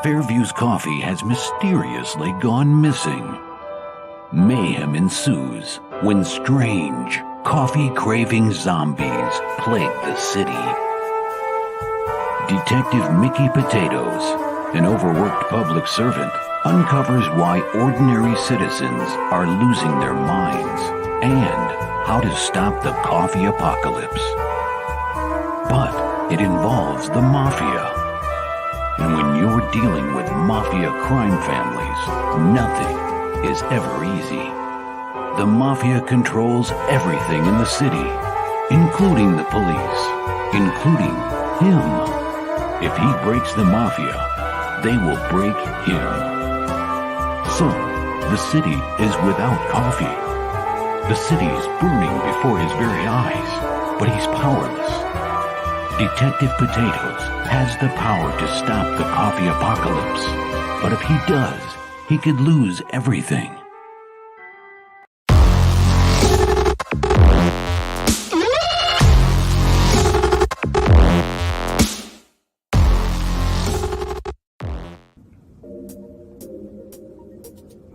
Fairview's coffee has mysteriously gone missing. Mayhem ensues when strange, coffee-craving zombies plague the city. Detective Mickey Potatoes, an overworked public servant, uncovers why ordinary citizens are losing their minds and how to stop the coffee apocalypse. But it involves the mafia. And when you're dealing with mafia crime families, nothing is ever easy. The mafia controls everything in the city, including the police, including him. If he breaks the mafia, they will break him. So, the city is without coffee. The city is burning before his very eyes, but he's powerless. Detective Potatoes has the power to stop the coffee apocalypse, but if he does, he could lose everything.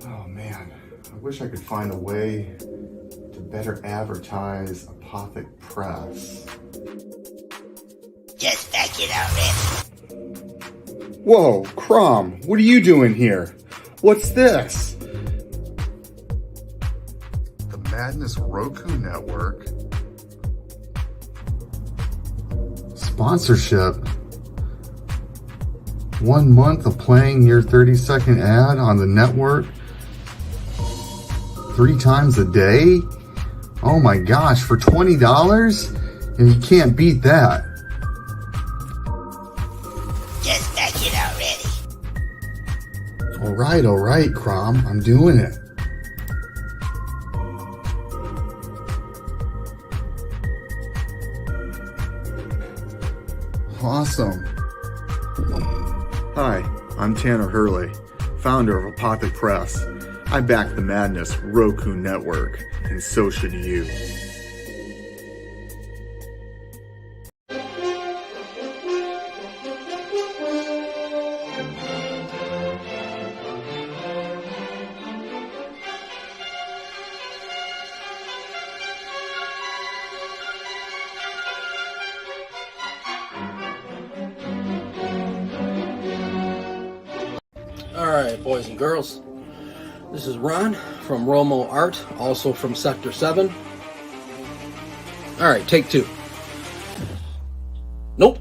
Oh man, I wish I could find a way to better advertise Apothic Press. Just back it already. Whoa, Crom, what are you doing here? What's this? The Madness Roku Network. Sponsorship. 1 month of playing your 30-second ad on the network 3 times a day? Oh my gosh, for $20? And you can't beat that. Just back it already. All right, Crom, I'm doing it. Awesome. Hi, I'm Tanner Hurley, founder of Apothic Press. I back the Madness Roku Network, and so should you. Alright, boys and girls, this is Ron from Romo Art, also from Sector 7. Alright, take 2. Nope.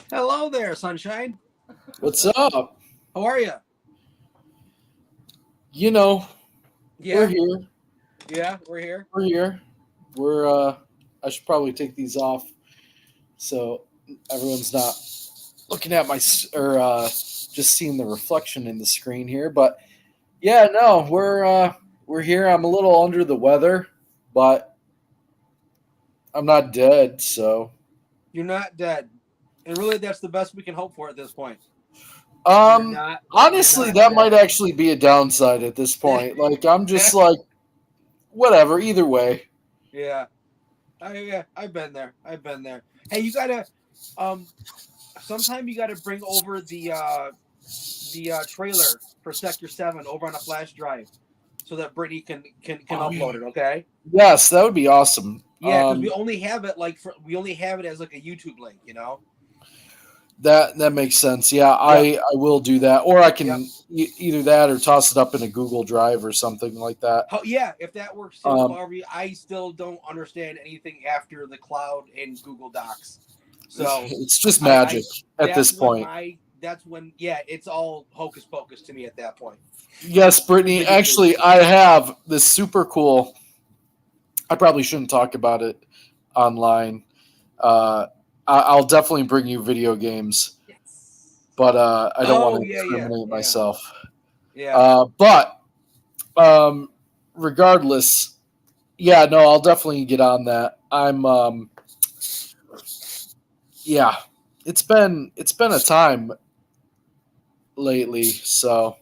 Hello there, sunshine. What's up? How are you? You know, Yeah. we're here. Yeah, we're here. We're here. I should probably take these off so everyone's not looking at just seeing the reflection in the screen here. But yeah, no, we're here. I'm a little under the weather, but I'm not dead, so. You're not dead. And really, that's the best we can hope for at this point. Honestly, that might actually be a downside at this point. Like, I'm just like, whatever, either way. Yeah. I've been there. Hey, you gotta, sometime you gotta bring over the trailer for Sector 7 over on a flash drive. so that Brittany can upload it. Okay. Yes, that would be awesome. Yeah, because we only have it as like a YouTube link, you know. That makes sense. Yeah, I will do that, or I can either that or toss it up in a Google Drive or something like that. Oh, yeah, if that works too, Barbie. I still don't understand anything after the cloud and Google Docs. So it's just magic at this point. That's when it's all hocus pocus to me at that point. Yes, Brittany. Actually, I have this super cool. I probably shouldn't talk about it online. I'll definitely bring you video games, but I don't want to discriminate myself. Yeah. But regardless, I'll definitely get on that. I'm it's been a time lately, so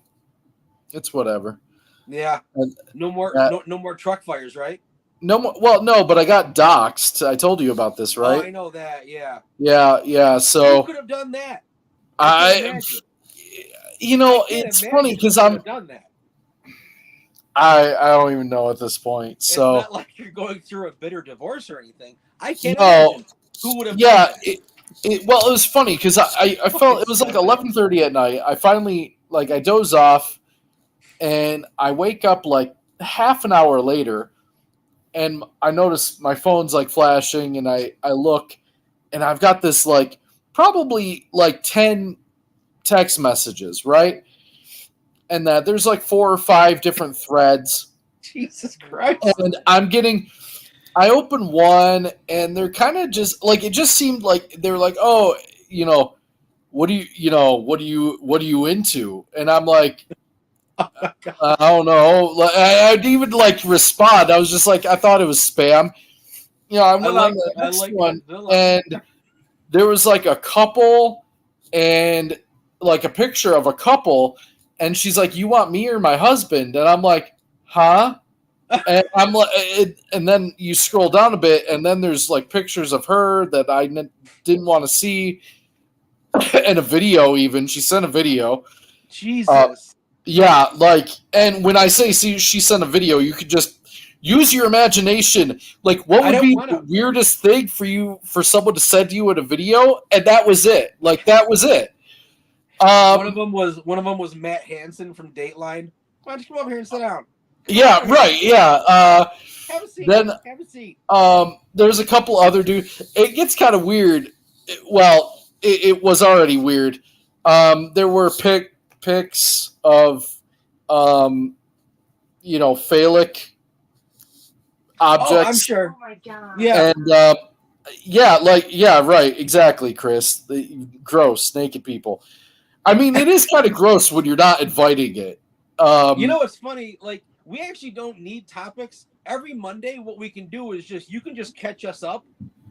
it's whatever. Yeah. And no more truck fires, right? No more. Well, no, but I got doxxed. I told you about this, right? Oh, I know that. Yeah. Yeah. So who could have done that? it's funny because done that. I don't even know at this point. So it's not like you're going through a bitter divorce or anything. I can't imagine who would have. Yeah. It was funny because I felt it was like 11:30 at night. I finally I doze off, and I wake up like half an hour later. And I notice my phone's flashing, and I look, and I've got this probably 10 text messages, right? And that there's 4 or 5 different threads. Jesus Christ. And I open one, and they're kind of just it just seemed like they're oh, what are you into? And I'm like, I don't know. I didn't even respond. I was just I thought it was spam. I went on the next one, and there was a couple and a picture of a couple, and she's like, "You want me or my husband?" And I'm like, "Huh?" And I'm and then you scroll down a bit, and then there's pictures of her that I didn't want to see, and a video. Even she sent a video. Jesus. Yeah, and when I say she sent a video, you could just use your imagination. What would be the weirdest thing for someone to send you in a video? And that was it. That was it. One of them was Matt Hansen from Dateline. Why don't you come over here and sit down? Yeah, right. Yeah. Have a seat. Then have a seat. There's a couple other dudes. It gets kind of weird. It was already weird. There were pics of phallic objects. Oh, I'm sure. Oh my god. Yeah. And right, exactly, Chris. Gross, naked people. I mean, it is kind of gross when you're not inviting it. It's funny, we actually don't need topics. Every Monday what we can do is you can just catch us up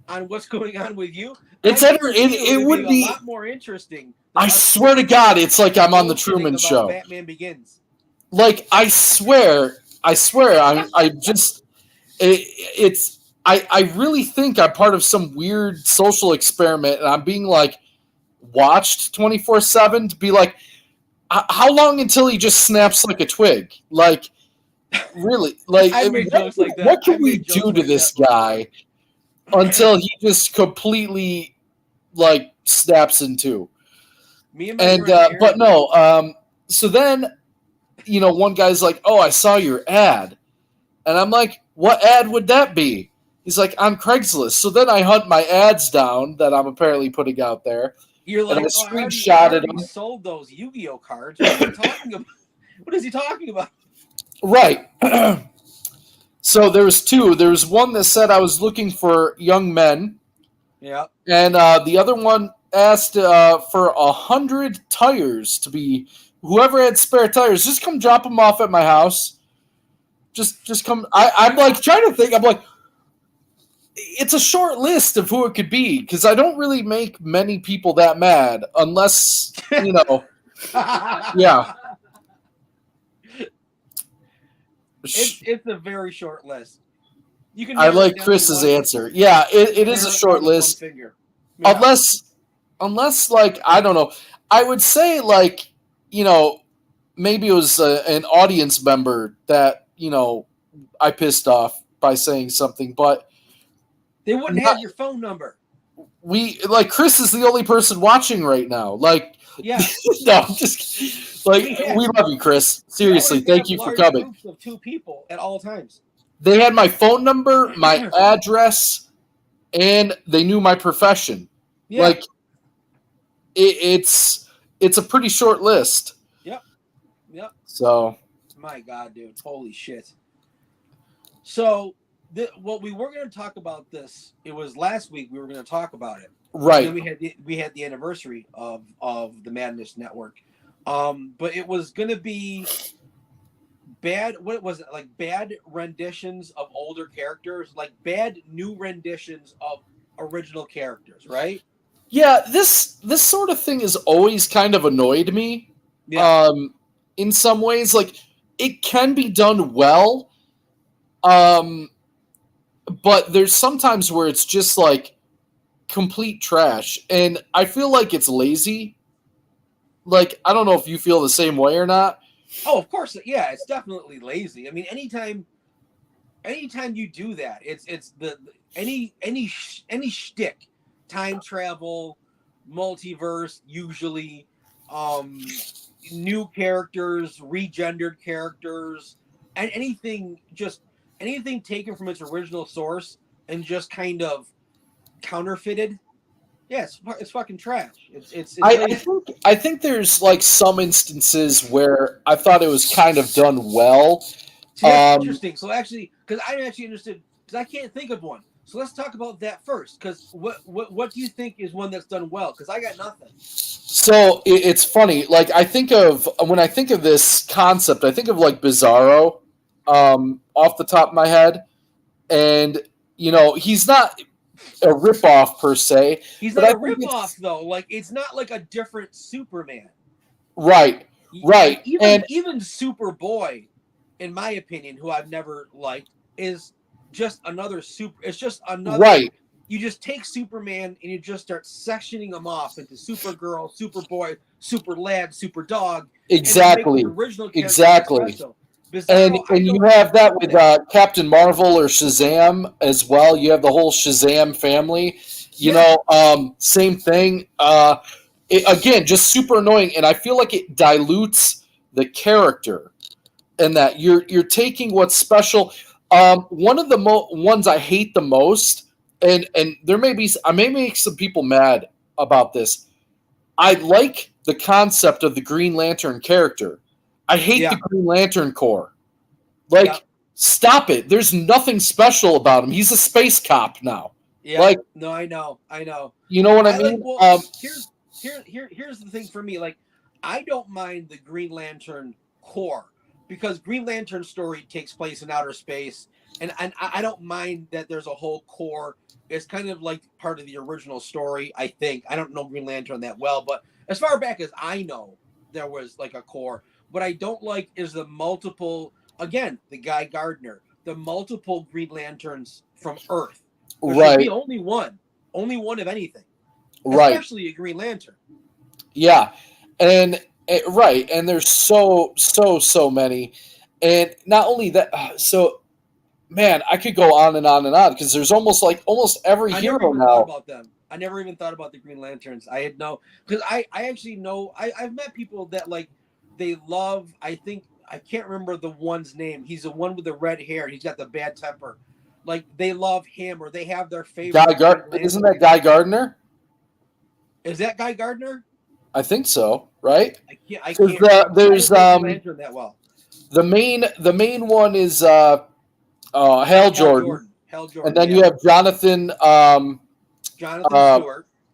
on what's going on with you. It would be a lot more interesting. I swear to God, it's like I'm on the Truman Show. Batman Begins. I swear, I really think I'm part of some weird social experiment, and I'm being watched 24/7 to be how long until he just snaps like a twig? Really? I made jokes like that. What can we do to this guy until he just completely snaps in two? Me and but no. So then, one guy's like, "Oh, I saw your ad," and I'm like, "What ad would that be?" He's like, "On Craigslist." So then I hunt my ads down that I'm apparently putting out there. You're like, and I screenshotted them. Sold those Yu-Gi-Oh cards. What are you talking about? What is he talking about? Right. So there was 2. There was one that said I was looking for young men. Yeah. And the other one asked for 100 tires to be whoever had spare tires. Just come drop them off at my house. Just come. I'm trying to think. I'm it's a short list of who it could be because I don't really make many people that mad unless yeah. It's a very short list. You can. I like Chris's answer. Yeah, it is a short list. Yeah. Unless I don't know. I would say maybe it was an audience member that I pissed off by saying something, but they wouldn't have your phone number. Chris is the only person watching right now. Yeah. No, I'm just we love you, Chris. Seriously, thank you for coming. Groups of 2 people at all times. They had my phone number, my address, and they knew my profession. Yeah. It's a pretty short list. Yep. So, my God, dude, holy shit. So, what we were going to talk about this. It was last week we were going to talk about it. Right. And then we had the anniversary of the Madness Network, but it was going to be bad. What was it, like? Bad renditions of older characters, like bad new renditions of original characters, right? Yeah, this sort of thing has always kind of annoyed me. Yeah. In some ways, it can be done well, but there's sometimes where it's just complete trash, and I feel like it's lazy. I don't know if you feel the same way or not. Oh, of course, yeah, it's definitely lazy. I mean, anytime you do that, it's any shtick, time travel, multiverse, usually, new characters, regendered characters, and anything taken from its original source and just kind of counterfeited. Yeah, it's fucking trash. I think there's some instances where I thought it was kind of done well. See, that's interesting. So actually, because I'm actually interested, because I can't think of one. So let's talk about that first. Because what do you think is one that's done well? Because I got nothing. So it's funny. When I think of this concept, I think of Bizarro, off the top of my head, and he's not a ripoff per se. He's not a ripoff though. It's not like a different Superman. Right. Even Superboy, in my opinion, who I've never liked, is just another super. It's just another. Right. You just take Superman and you just start sectioning them off into Supergirl, Superboy, Super Lad, Super Dog. Exactly. Original exactly. Bizarro, and you have that with Captain Marvel or Shazam as well. You have the whole Shazam family. Same thing. Again, just super annoying, and I feel like it dilutes the character. And that you're taking what's special. One of the ones I hate the most, and I may make some people mad about this. I like the concept of the Green Lantern character. I hate the Green Lantern Corps. Stop it. There's nothing special about him. He's a space cop now. Yeah. No, I know. You know what I mean? Here's the thing for me. I don't mind the Green Lantern Corps because Green Lantern story takes place in outer space, and I don't mind that there's a whole Corps. It's kind of like part of the original story, I think. I don't know Green Lantern that well, but as far back as I know, there was a Corps. What I don't like is the multiple, again, the Guy Gardner, the multiple Green Lanterns from Earth. There should be only one of anything. Right. Especially a Green Lantern. Yeah. And there's so many. And not only that, man, I could go on and on and on because there's almost every hero now. I never even thought about the Green Lanterns. I had because I actually know, I've met people that they love, I can't remember the one's name. He's the one with the red hair. He's got the bad temper. They love him or they have their favorite. Isn't that Guy Gardner? Is that Guy Gardner? I think so, right? I can't there's Lantern that well. The main one is Hal Jordan. Hal Jordan. And then you have Jonathan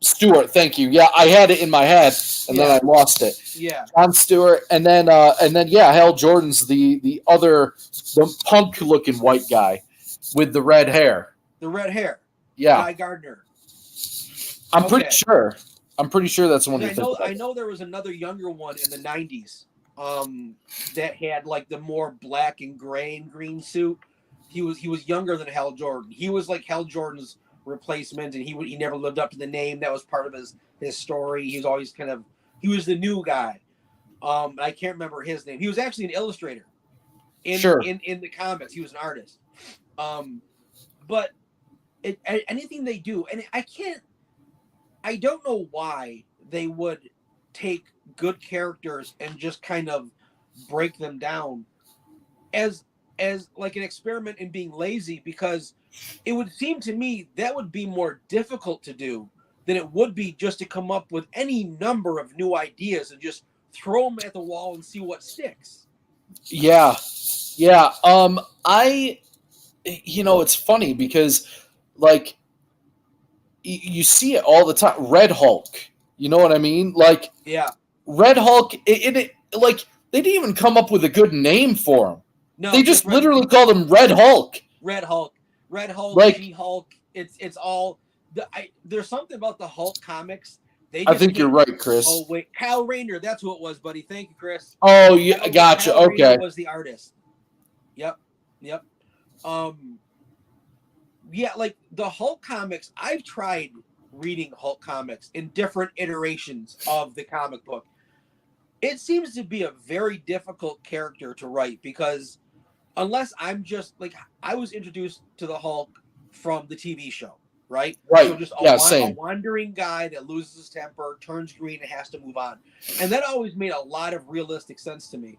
Stewart, thank you. Yeah, I had it in my head, and then I lost it. Yeah, John Stewart, and then Hal Jordan's the punk-looking white guy with the red hair. The red hair. Yeah, Guy Gardner. I'm pretty sure that's the one you think about. I know there was another younger one in the '90s that had the more black and gray and green suit. He was younger than Hal Jordan. He was Hal Jordan's replacement, and he never lived up to the name. That was part of his story. He was always he was the new guy. I can't remember his name. He was actually an illustrator. in Sure. in the comics. He was an artist. But anything they do, and I don't know why they would take good characters and just kind of break them down as like an experiment in being lazy, because it would seem to me that would be more difficult to do than it would be just to come up with any number of new ideas and just throw them at the wall and see what sticks. Yeah. It's funny because, like, you see it all the time. Red Hulk. You know what I mean? Like, Yeah. Red Hulk. Like, they didn't even come up with a good name for him. No, They just literally called him Red Hulk. Red Hulk, Like, She-Hulk. It's all. There's something about the Hulk comics. I think you're right, Chris. Oh wait, Kyle Rayner. That's who it was, buddy. Thank you, Chris. Oh, yeah, gotcha. Kyle Okay. Rayner was the artist. Yep. Yeah, like the Hulk comics. I've tried reading Hulk comics in different iterations of the comic book. It seems to be a very difficult character to write, because unless I'm just like, I was introduced to the Hulk from the TV show, right? Right. So just Same. a wandering guy that loses his temper, turns green, and has to move on. And that always made a lot of realistic sense to me.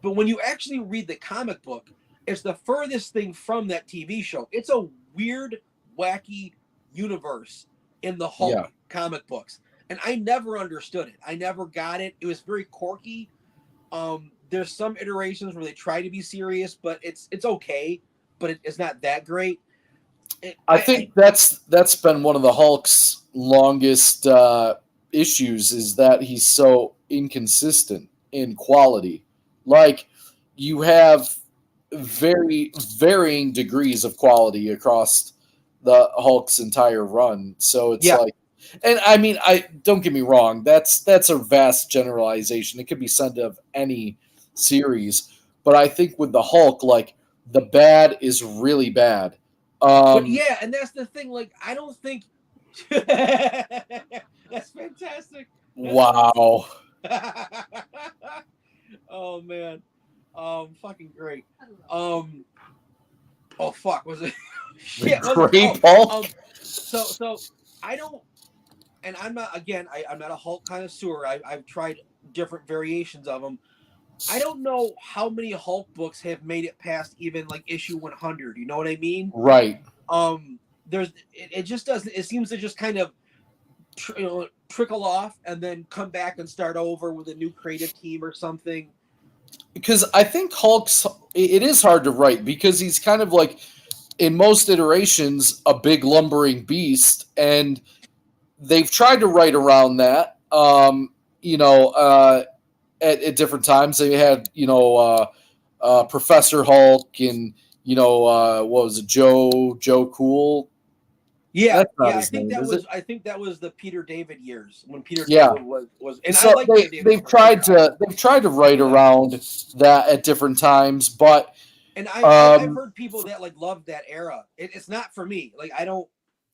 But when you actually read the comic book, it's the furthest thing from that TV show. It's a weird, wacky universe in the Hulk comic books. And I never understood it. I never got it. It was very quirky. There's some iterations where they try to be serious, but it's okay, but it's not that great. I think that's been one of the Hulk's longest issues, is that he's so inconsistent in quality. Like, you have very varying degrees of quality across the Hulk's entire run. So it's like, and I mean, I don't get me wrong, that's a vast generalization. It could be said of any series, but I think with the Hulk, like, the bad is really bad. But yeah, and that's the thing. Like, I don't think that's fantastic. Wow. Oh man, fucking great. Oh fuck, was it? Shit, Great Hulk. So I don't, and I'm not. Again, I'm not a Hulk connoisseur. I've tried different variations of them. I don't know how many Hulk books have made it past even like issue 100. You know what I mean? Right. It just doesn't. It seems to just kind of trickle off and then come back and start over with a new creative team or something. Because I think it is hard to write, because he's kind of like, in most iterations, a big lumbering beast, and they've tried to write around that. At different times, they had Professor Hulk, and what was it, Joe Cool? Yeah. I think that was the Peter David years, when Peter David was. And so I like they've tried to write around that at different times, but. And I've heard people that like love that era. It's not for me. Like, I don't.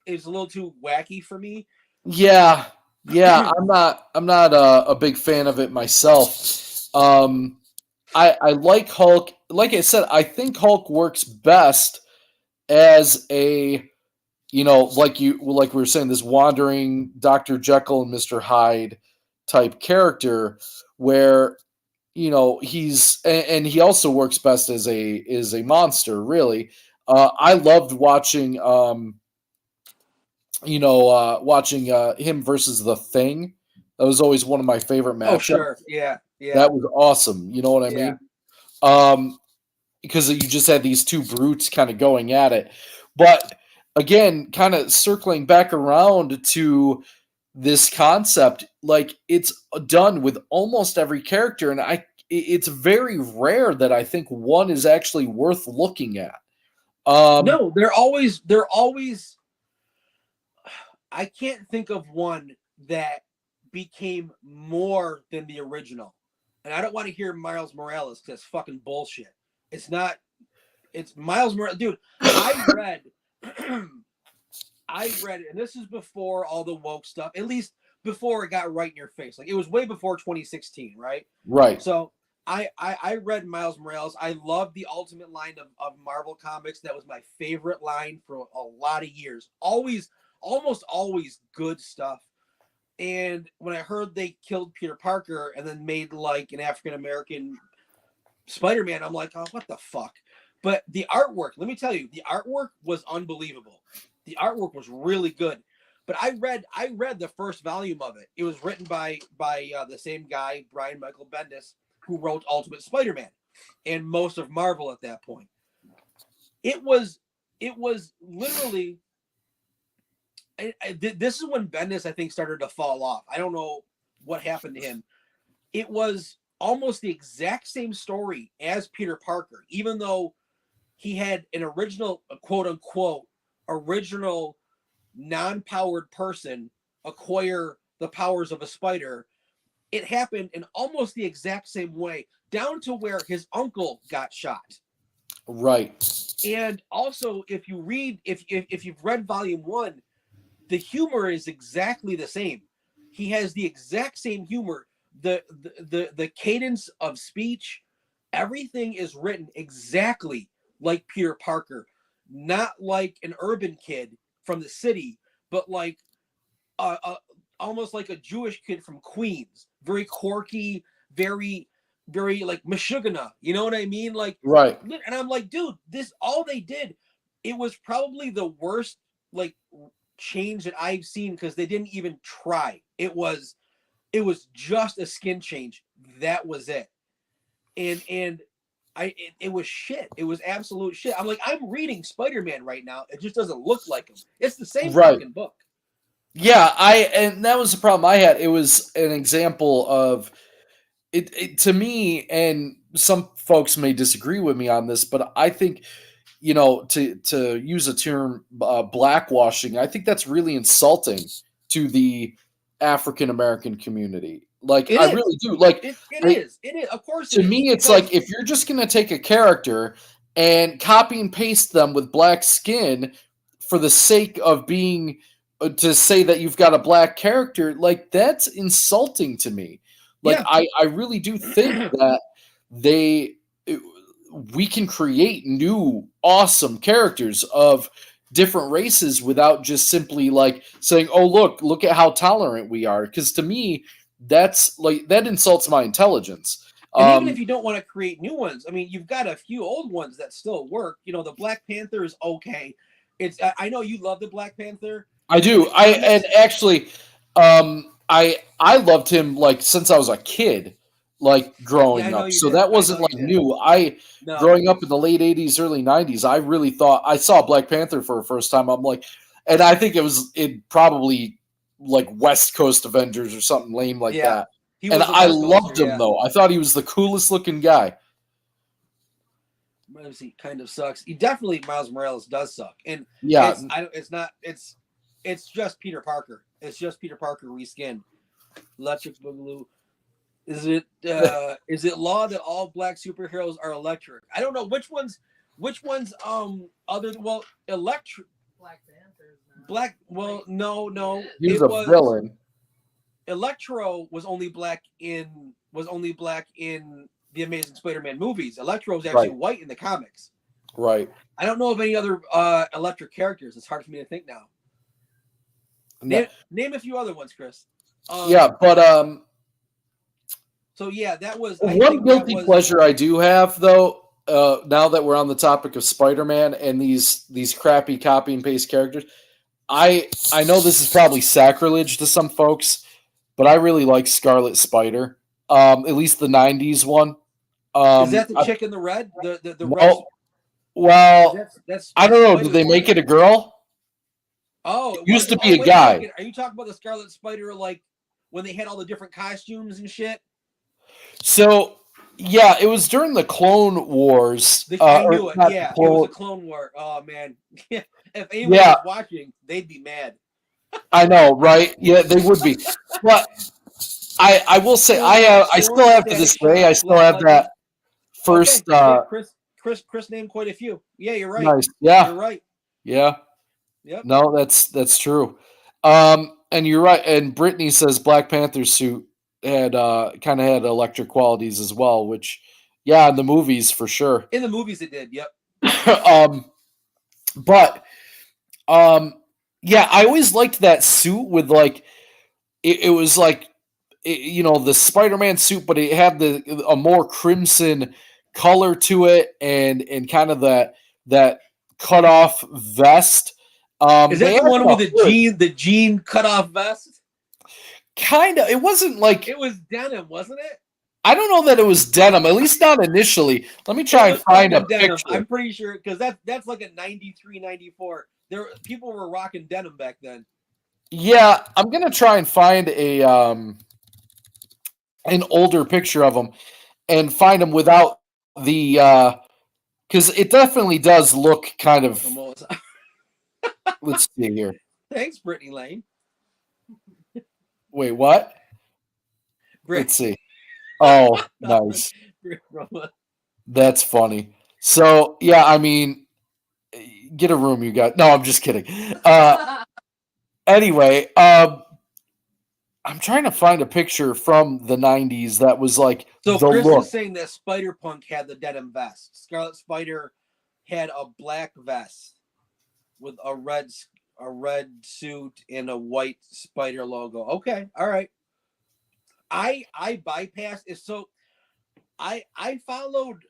It's a little too wacky for me. Yeah. I'm not a big fan of it myself. I like Hulk. Like I said, I think Hulk works best as a, like we were saying, this wandering Dr. Jekyll and Mr. Hyde type character, where he's, and he also works best as a monster, really. I loved watching him versus the Thing. That was always one of my favorite matchups. Oh, sure. Yeah. That was awesome. You know what I mean? Because you just had these two brutes kind of going at it. But again, kind of circling back around to this concept, like, it's done with almost every character, and it's very rare that I think one is actually worth looking at. No, they're always. I can't think of one that became more than the original. And I don't want to hear Miles Morales, because that's fucking bullshit. It's not. It's Miles Morales. Dude, I read, and this is before all the woke stuff, at least before it got right in your face. Like, it was way before 2016, right? Right. So I read Miles Morales. I love the Ultimate line of Marvel Comics. That was my favorite line for a lot of years. Almost always good stuff. And when I heard they killed Peter Parker and then made like an African American Spider-Man, I'm like, oh, what the fuck? But the artwork, let me tell you, the artwork was unbelievable. The artwork was really good. But I read the first volume of it. It was written by the same guy, Brian Michael Bendis, who wrote Ultimate Spider-Man and most of Marvel at that point. It was literally. This is when Bendis, I think, started to fall off. I don't know what happened to him. It was almost the exact same story as Peter Parker, even though he had an original, quote unquote, original non-powered person acquire the powers of a spider. It happened in almost the exact same way, down to where his uncle got shot. Right. And also, if you've read volume 1, the humor is exactly the same. He has the exact same humor. The cadence of speech, everything is written exactly like Peter Parker, not like an urban kid from the city, but like almost like a Jewish kid from Queens. Very quirky, very like Meshuggah. You know what I mean? Like, right. And I'm like, dude, this all they did. It was probably the worst like change that I've seen because they didn't even try. It was just a skin change. That was it. And it was shit. It was absolute shit. I'm like, I'm reading Spider-Man right now. It just doesn't look like him. It's the same fucking book. Yeah, and that was the problem I had. It was an example of it to me, and some folks may disagree with me on this, but I think, to use a term, blackwashing, I think that's really insulting to the African American community. Like, I really do. Like, it is. Of course. To me, it's like, if you're just going to take a character and copy and paste them with black skin for the sake of being to say that you've got a black character, like, that's insulting to me. Like, yeah. I really do think that we can create new awesome characters of different races without just simply like saying, oh, look at how tolerant we are. Because to me, that's like, that insults my intelligence. And even if you don't want to create new ones, I mean, you've got a few old ones that still work. The Black Panther is okay. I know you love the Black Panther. I do. I loved him like since I was a kid, like growing up. So that wasn't like new. Growing up in the late 80s, early 90s, I really thought I saw Black Panther for the first time. I'm like, and I think it probably like West Coast Avengers or something lame like that. And I loved him though. I thought he was the coolest looking guy. He kind of sucks. He definitely, Miles Morales does suck. And it's just Peter Parker. It's just Peter Parker reskinned. Electric Boogaloo. Is it law that all black superheroes are electric? I don't know which ones electric. Black Panthers. No. He was a villain. Electro was only black in the Amazing Spider-Man movies. Electro was actually white in the comics. Right. I don't know of any other electric characters. It's hard for me to think now. Name a few other ones, Chris. So that was one guilty pleasure I do have, though. Now that we're on the topic of Spider-Man and these crappy copy and paste characters, I know this is probably sacrilege to some folks, but I really like Scarlet Spider. At least the '90s one. Is that the chick in the red? The red? Well, that's I don't know. Did they make it a girl? Oh, it used to be a guy. Are you talking about the Scarlet Spider, like when they had all the different costumes and shit? So, yeah, it was during the Clone Wars. I knew it. Yeah, it was a Clone War. Oh man, if anyone was watching, they'd be mad. I know, right? Yeah, they would be. But I will say, I still have to this day. I still have that first. Chris named quite a few. Yeah, you're right. Nice. Yeah, you're right. Yeah. Yep. No, that's true. And you're right. And Brittany says Black Panther suit had kind of had electric qualities as well, which yeah, in the movies for sure. In the movies it did, yep. But yeah, I always liked that suit with like it was like the Spider-Man suit, but it had a more crimson color to it, and kind of that cut off vest. Is that the one with the jean cut off vest? Kind of. It wasn't like it was denim, wasn't it? I don't know that it was denim, at least not initially. Let me try and find a denim. picture. I'm pretty sure because that's like a 93, 94. People were rocking denim back then. Yeah, I'm gonna try and find an older picture of him and find him without the because it definitely does look kind of. Let's see here. Thanks, Brittany Lane. Wait, what? Let's see. Oh, nice. That's funny. So yeah, I mean, get a room, you guys. No, I'm just kidding. Anyway, I'm trying to find a picture from the 90s that was like so the Chris look. is saying that Spider-Punk had the denim vest. Scarlet Spider had a black vest with a red suit and a white spider logo. Okay, all right. I bypassed it. So I followed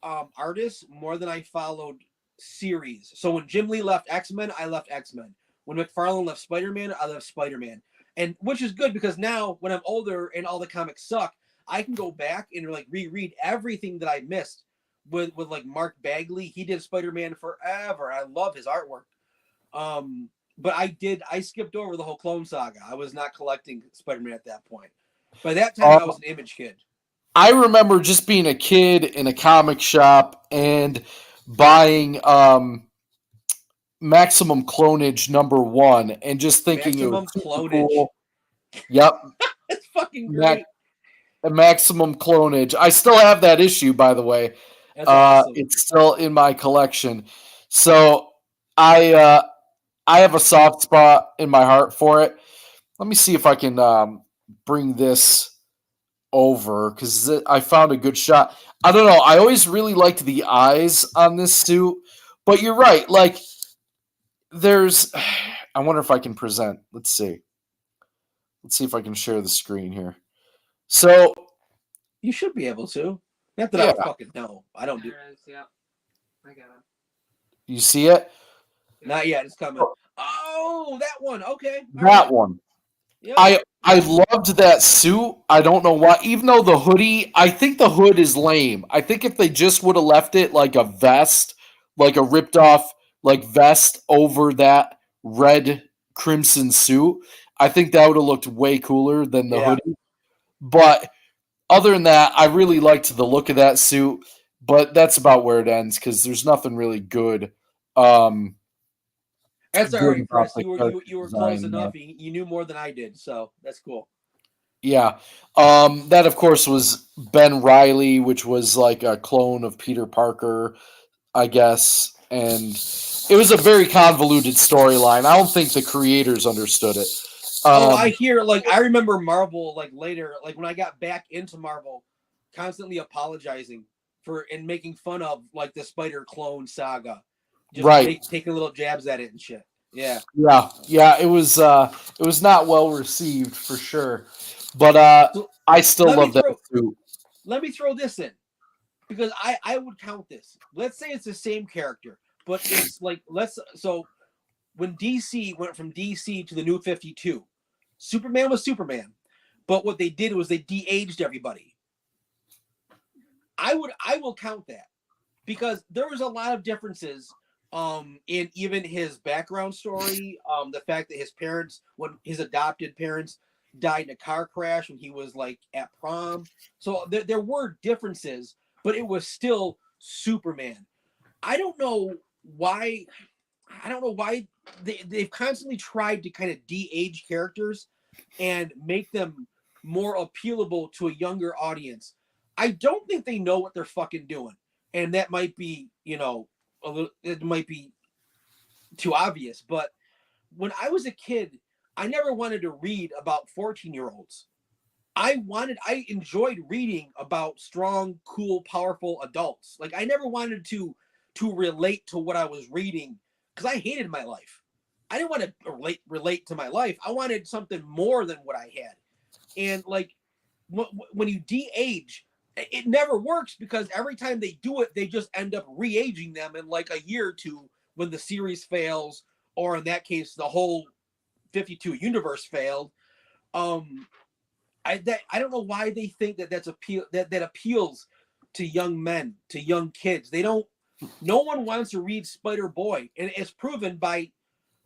artists more than I followed series. So when Jim Lee left X-Men, I left X-Men. When McFarlane left Spider-Man, I left Spider-Man. And which is good because now when I'm older and all the comics suck, I can go back and like reread everything that I missed with like Mark Bagley. He did Spider-Man forever. I love his artwork. But I skipped over the whole Clone Saga. I was not collecting Spider-Man at that point. By that time, I was an Image kid. I remember just being a kid in a comic shop and buying Maximum Clonage #1 and just thinking Maximum it was Clonage. cool. Yep. It's fucking great. Maximum Clonage. I still have that issue, by the way. That's awesome. It's still in my collection. So I have a soft spot in my heart for it. Let me see if I can bring this over because I found a good shot. I don't know. I always really liked the eyes on this suit, but you're right. Like there's, I wonder if I can present. Let's see. Let's see if I can share the screen here. So you should be able to. Not that I fucking know. I don't do. Yeah, I got it. You see it? Not yet. It's coming. Oh, that one. Okay. That one. Yeah. I loved that suit. I don't know why. Even though the hoodie, I think the hood is lame. I think if they just would have left it like a vest, like a ripped off like vest over that red crimson suit, I think that would have looked way cooler than the hoodie. But other than that, I really liked the look of that suit. But that's about where it ends because there's nothing really good. That's all right, Chris. You were close enough. You knew more than I did, so that's cool. Yeah. That, of course, was Ben Reilly, which was like a clone of Peter Parker, I guess. And it was a very convoluted storyline. I don't think the creators understood it. I hear, like, I remember Marvel, like, later, like, when I got back into Marvel, constantly apologizing for and making fun of, like, the Spider Clone saga. Just taking little jabs at it and shit. Yeah. It was not well received for sure, but I still love that suit. Let me throw this in because I would count this. Let's say it's the same character, but it's like so when DC went from DC to the New 52, Superman was Superman, but what they did was they de-aged everybody. I will count that because there was a lot of differences. In even his background story, the fact that his adopted parents died in a car crash when he was like at prom. So there were differences, but it was still Superman. I don't know why they've constantly tried to kind of de-age characters and make them more appealable to a younger audience. I don't think they know what they're fucking doing. And that might be, it might be too obvious, but when I was a kid, I never wanted to read about 14-year-olds. I enjoyed reading about strong, cool, powerful adults. Like I never wanted to relate to what I was reading because I hated my life. I didn't want to relate to my life. I wanted something more than what I had. And like when you de-age, it never works because every time they do it, they just end up re-aging them in like a year or two when the series fails, or in that case, the whole 52 universe failed. I don't know why they think that appeals to young men, to young kids. They don't. No one wants to read Spider Boy, and it's proven by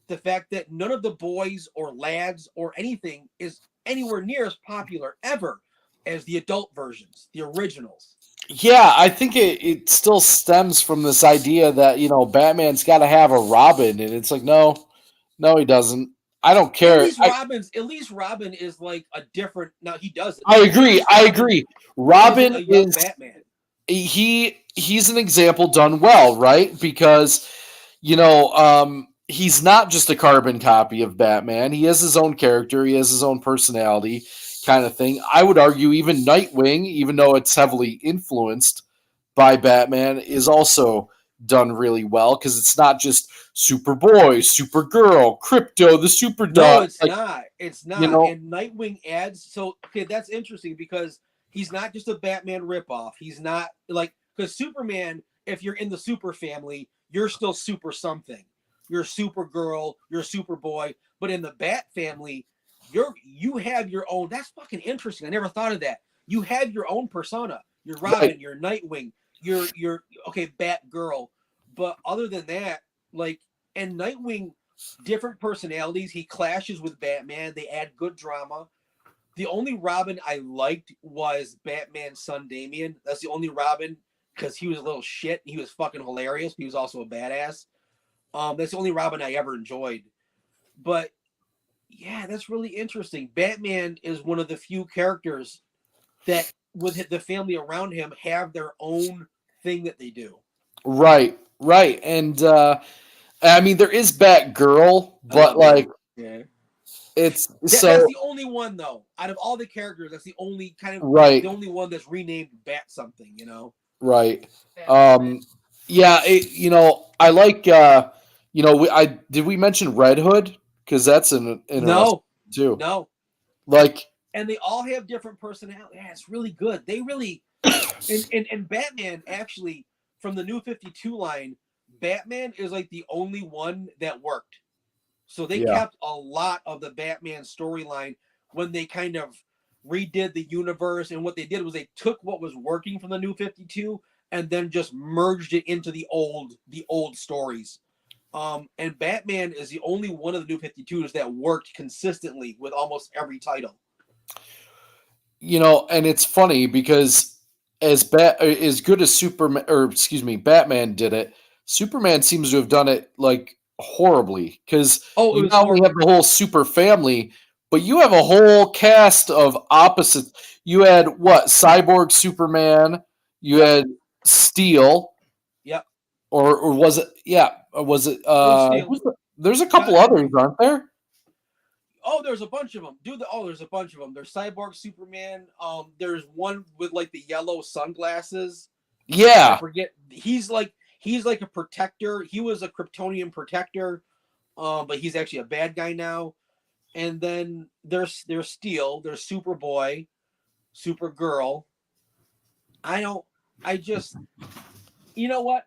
the fact that none of the boys or lads or anything is anywhere near as popular ever as the adult versions, the originals. Yeah, I think it still stems from this idea that, Batman's got to have a Robin, and it's like, no, he doesn't. I don't care. At least Robin is like a different. Now he does it. I agree. Robin is Batman. He's an example done well, right? Because he's not just a carbon copy of Batman. He has his own character. He has his own personality, kind of thing. I would argue even Nightwing, even though it's heavily influenced by Batman, is also done really well because it's not just Superboy, Supergirl, Crypto, the Super Dog. No, it's not. It's not. And Nightwing adds. So okay, that's interesting because he's not just a Batman ripoff. He's not like because Superman. If you're in the Super family, you're still Super something. You're Supergirl. You're Superboy. But in the Bat family, you have your own. That's fucking interesting. I never thought of that. You have your own persona. You're Robin. Right. You're Nightwing. You're okay, Batgirl. But other than that, like, and Nightwing, different personalities. He clashes with Batman. They add good drama. The only Robin I liked was Batman's son Damian. That's the only Robin because he was a little shit. He was fucking hilarious. He was also a badass. That's the only Robin I ever enjoyed. But yeah, that's really interesting. Batman is one of the few characters that, with the family around him, have their own thing that they do. Right. And I mean, there is Batgirl, but it's that's the only one though. Out of all the characters, that's the only the only one that's renamed Bat something. Right. Yeah. I like. Did we mention Red Hood? Because that's an no too. No. Like. And they all have different personalities. Yeah, it's really good. They really, and Batman actually from the New 52 line, Batman is like the only one that worked. So they kept a lot of the Batman storyline when they kind of redid the universe. And what they did was they took what was working from the New 52 and then just merged it into the old stories. And Batman is the only one of the New 52s that worked consistently with almost every title. And it's funny because as good as Batman did it, Superman seems to have done it like horribly because you not only have the whole super family, but you have a whole cast of opposites. You had Cyborg Superman, you had Steel. Yep. Or was it? Yeah. Was it? There's a couple others, aren't there? Oh, there's a bunch of them. There's a bunch of them. There's Cyborg Superman. There's one with like the yellow sunglasses. Yeah. I forget. He's like a protector. He was a Kryptonian protector, but he's actually a bad guy now. And then there's Steel. There's Superboy, Supergirl. You know what?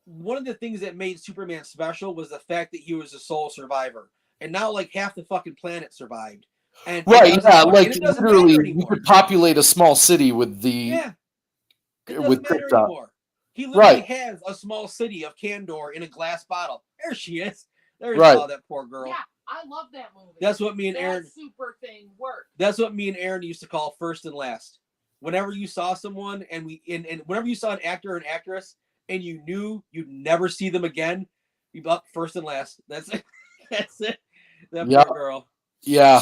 One of the things that made Superman special was the fact that he was a sole survivor. And now, like, half the fucking planet survived. And like literally, you could populate a small city with the with Krypton. He literally has a small city of Kandor in a glass bottle. There she is. There's that poor girl. Yeah, I love that movie. That's what me and Aaron. Super thing worked. That's what me and Aaron used to call first and last. Whenever you saw someone, and whenever you saw an actor or an actress, and you knew you'd never see them again, you got first and last. That's it. That's it. That poor girl. Yeah.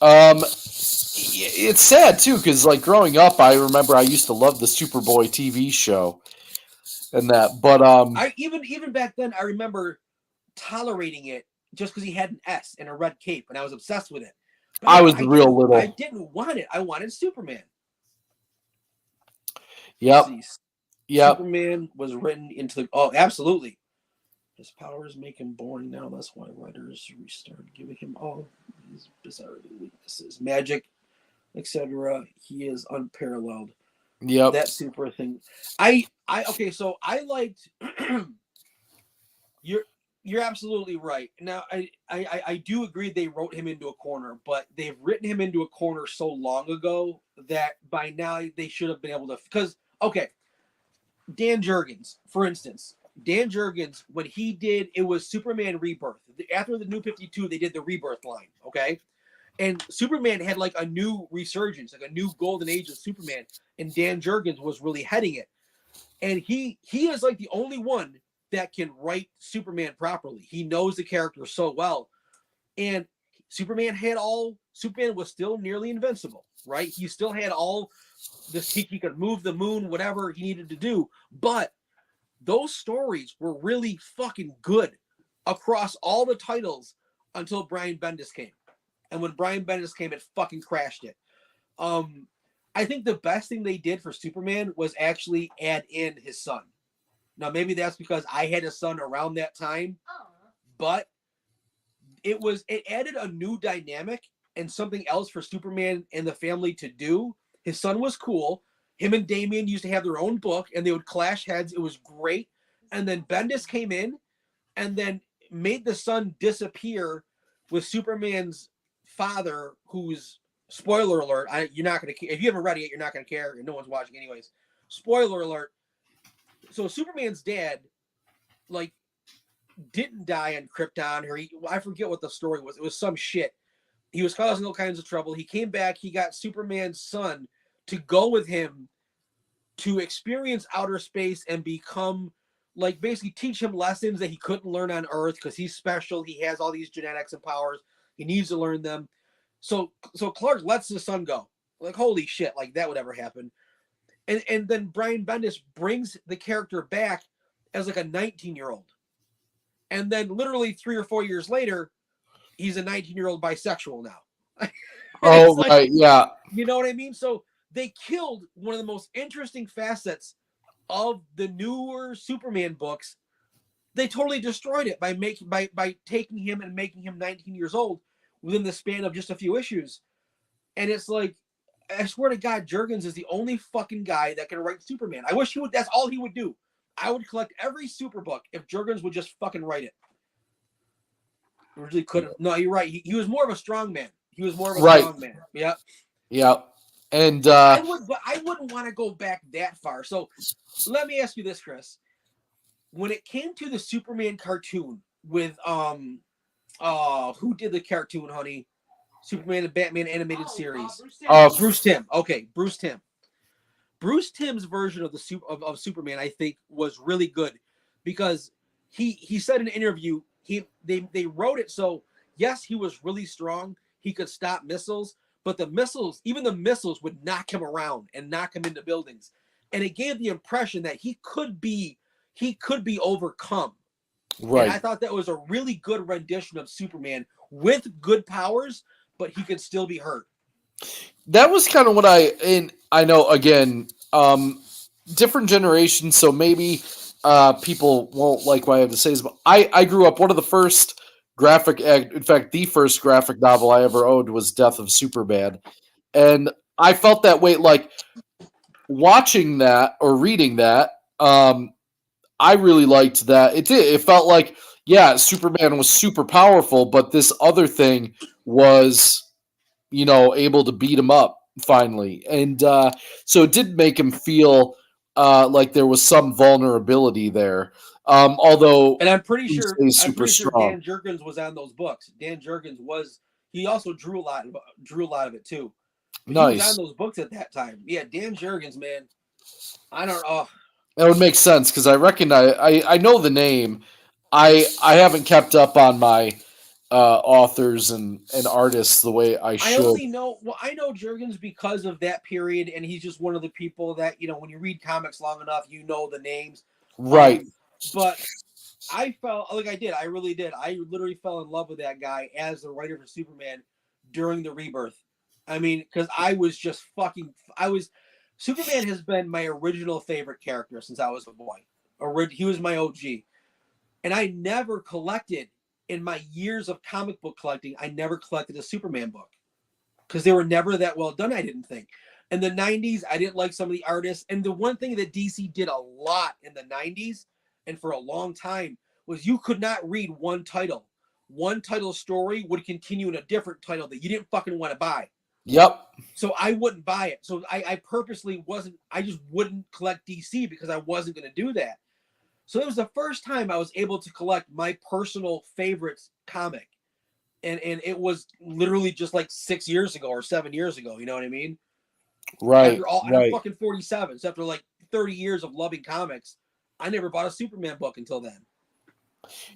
It's sad too, because like growing up, I remember I used to love the Superboy TV show and that. But I even back then, I remember tolerating it just because he had an S and a red cape, and I was obsessed with it. I was real little. I didn't want it. I wanted Superman. Yep. Yep. Superman was written into the. Oh, absolutely. His powers make him boring now. That's why writers restarted giving him all his bizarre weaknesses, magic, etc. He is unparalleled. Yep. That super thing. Okay, so I liked you're absolutely right. Now I do agree they wrote him into a corner, but they've written him into a corner so long ago that by now they should have been able to, because okay, Dan Jurgens, for instance. Dan Jurgens, when he did, it was Superman Rebirth. After the New 52, they did the Rebirth line, okay? And Superman had like a new resurgence, like a new golden age of Superman, and Dan Jurgens was really heading it. And he is like the only one that can write Superman properly. He knows the character so well. And Superman was still nearly invincible, right? He still had all this, he could move the moon, whatever he needed to do, but those stories were really fucking good across all the titles until Brian Bendis came. And when Brian Bendis came, it fucking crashed it. I think the best thing they did for Superman was actually add in his son. Now, maybe that's because I had a son around that time, but it added a new dynamic and something else for Superman and the family to do. His son was cool. Him and Damian used to have their own book, and they would clash heads. It was great. And then Bendis came in and then made the son disappear with Superman's father, who's, spoiler alert, you're not going to care. If you haven't read it yet, you're not going to care, and no one's watching anyways. Spoiler alert. So Superman's dad, like, didn't die on Krypton, or I forget what the story was. It was some shit. He was causing all kinds of trouble. He came back. He got Superman's son to go with him to experience outer space and become, like, basically teach him lessons that he couldn't learn on Earth because he's special. He has all these genetics and powers. He needs to learn them. So Clark lets his son go. Like, holy shit, like that would ever happen. And then Brian Bendis brings the character back as like a 19-year-old. And then literally 3 or 4 years later, he's a 19-year-old bisexual now. Oh, like, right, yeah. You know what I mean? So they killed one of the most interesting facets of the newer Superman books. They totally destroyed it by taking him and making him 19 years old within the span of just a few issues. And it's like, I swear to God, Jurgens is the only fucking guy that can write Superman. I wish that's all he would do. I would collect every super book if Jurgens would just fucking write it. He really couldn't. No, you're right. He was more of a strong man. He was more of a strong man. Yeah. Yeah. And I wouldn't want to go back that far. So let me ask you this, Chris. When it came to the Superman cartoon with who did the cartoon, honey? Superman and Batman animated series. Bruce Timm. Okay, Bruce Timm. Bruce Timm's version of of Superman, I think, was really good because he said in an interview they wrote it so yes, he was really strong. He could stop missiles, but even the missiles would knock him around and knock him into buildings, and it gave the impression that he could be overcome. Right. And I thought that was a really good rendition of Superman with good powers, but he could still be hurt. That was kind of what I know, again, different generations, so maybe people won't like what I have to say, but I grew up, one of the first the first graphic novel I ever owned was Death of Superman. And I felt that way, like, watching that or reading that, I really liked that. It felt like, yeah, Superman was super powerful, but this other thing was, able to beat him up finally. And so it did make him feel like there was some vulnerability there. Although, and I'm pretty sure strong. Dan Jurgens was on those books. Dan Jurgens he also drew a lot of it too. But nice. He was on those books at that time. Yeah, Dan Jurgens, man. I don't know. That would make sense because I recognize, I know the name. I haven't kept up on my authors and artists the way I should. I know Jurgens because of that period, and he's just one of the people that, when you read comics long enough, the names. Right. But I felt like I really did. I literally fell in love with that guy as the writer for Superman during the rebirth. I mean, because Superman has been my original favorite character since I was a boy. He was my OG. And I never collected, in my years of comic book collecting, I never collected a Superman book. Because they were never that well done, I didn't think. In the 90s, I didn't like some of the artists. And the one thing that DC did a lot in the 90s, and for a long time, was you could not read one title. One title story would continue in a different title that you didn't fucking want to buy. Yep. So I wouldn't buy it. So I purposely I just wouldn't collect DC because I wasn't going to do that. So it was the first time I was able to collect my personal favorite comic. And it was literally just like 6 years ago or 7 years ago. You know what I mean? Right. And I'm fucking 47. So after like 30 years of loving comics, I never bought a Superman book until then.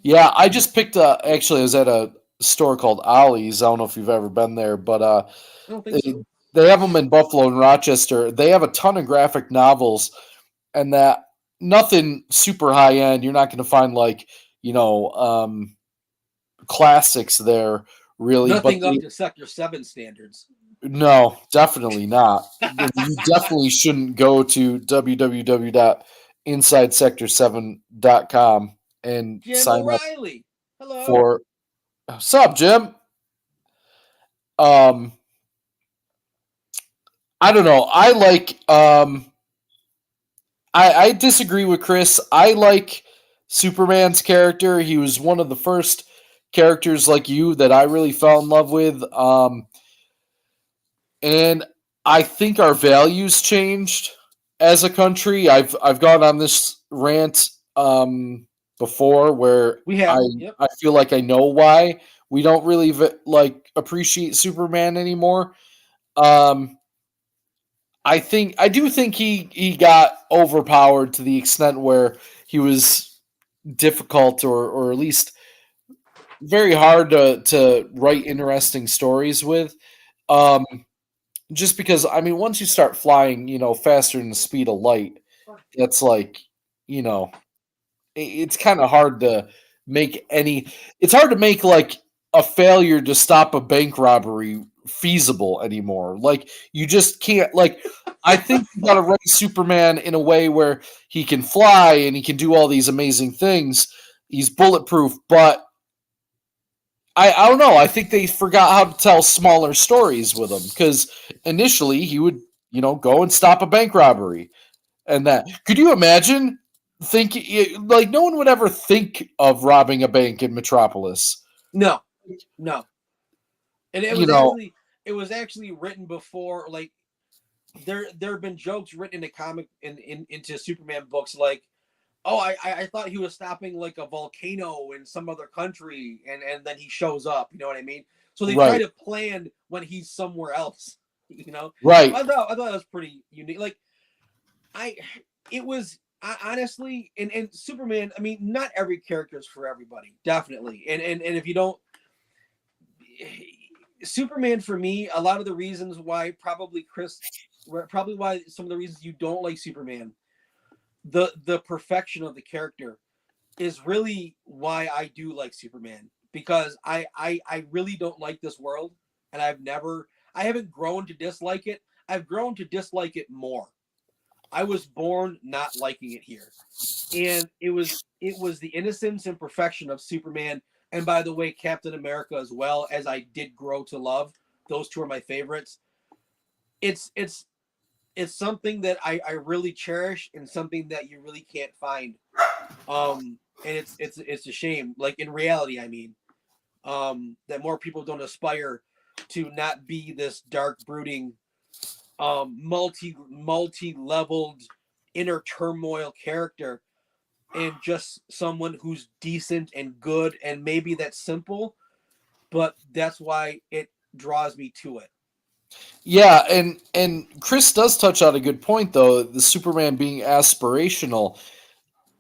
Yeah, I just picked actually I was at a store called Ollie's. I don't know if you've ever been there, but I don't think so. They have them in Buffalo and Rochester. They have a ton of graphic novels, and that nothing super high end. You're not going to find like, classics there really. Nothing up to Sector 7 standards. No, definitely not. You definitely shouldn't go to www.insidesector7.com and Jim sign O'Reilly. up Hello. for. What's up, Jim? I don't know. I like. I disagree with Chris. I like Superman's character. He was one of the first characters like you that I really fell in love with. And I think our values changed as a country. I've gone on this rant before where We have. I feel like I know why we don't really appreciate Superman anymore. I do think he got overpowered to the extent where he was difficult or at least very hard to write interesting stories with. Just because, I mean, once you start flying, faster than the speed of light, that's like, it's kind of hard to make it's hard to make like a failure to stop a bank robbery feasible anymore. Like, you just can't, I think you got to write Superman in a way where he can fly and he can do all these amazing things. He's bulletproof, but I don't know. I think they forgot how to tell smaller stories with him, because initially he would, go and stop a bank robbery. And that, could you imagine thinking, like, no one would ever think of robbing a bank in Metropolis. No. And it was actually written before, like, there have been jokes written in the comic into Superman books like, oh, I thought he was stopping like a volcano in some other country, and then he shows up. You know what I mean? So they try to plan when he's somewhere else. Right? I thought that was pretty unique. Like, honestly, and Superman. I mean, not every character is for everybody, definitely. And if you don't, Superman for me, a lot of the reasons why why some of the reasons you don't like Superman. The perfection of the character is really why I do like Superman, because I really don't like this world, and I haven't grown to dislike it. I've grown to dislike it more. I was born not liking it here, and it was the innocence and perfection of Superman, and by the way, Captain America as well, as I did grow to love. Those two are my favorites. It's something that I really cherish, and something that you really can't find. And it's a shame. Like, in reality, I mean, that more people don't aspire to not be this dark, brooding, multi-leveled, inner turmoil character, and just someone who's decent and good, and maybe that's simple, but that's why it draws me to it. Yeah, and Chris does touch on a good point, though, the Superman being aspirational.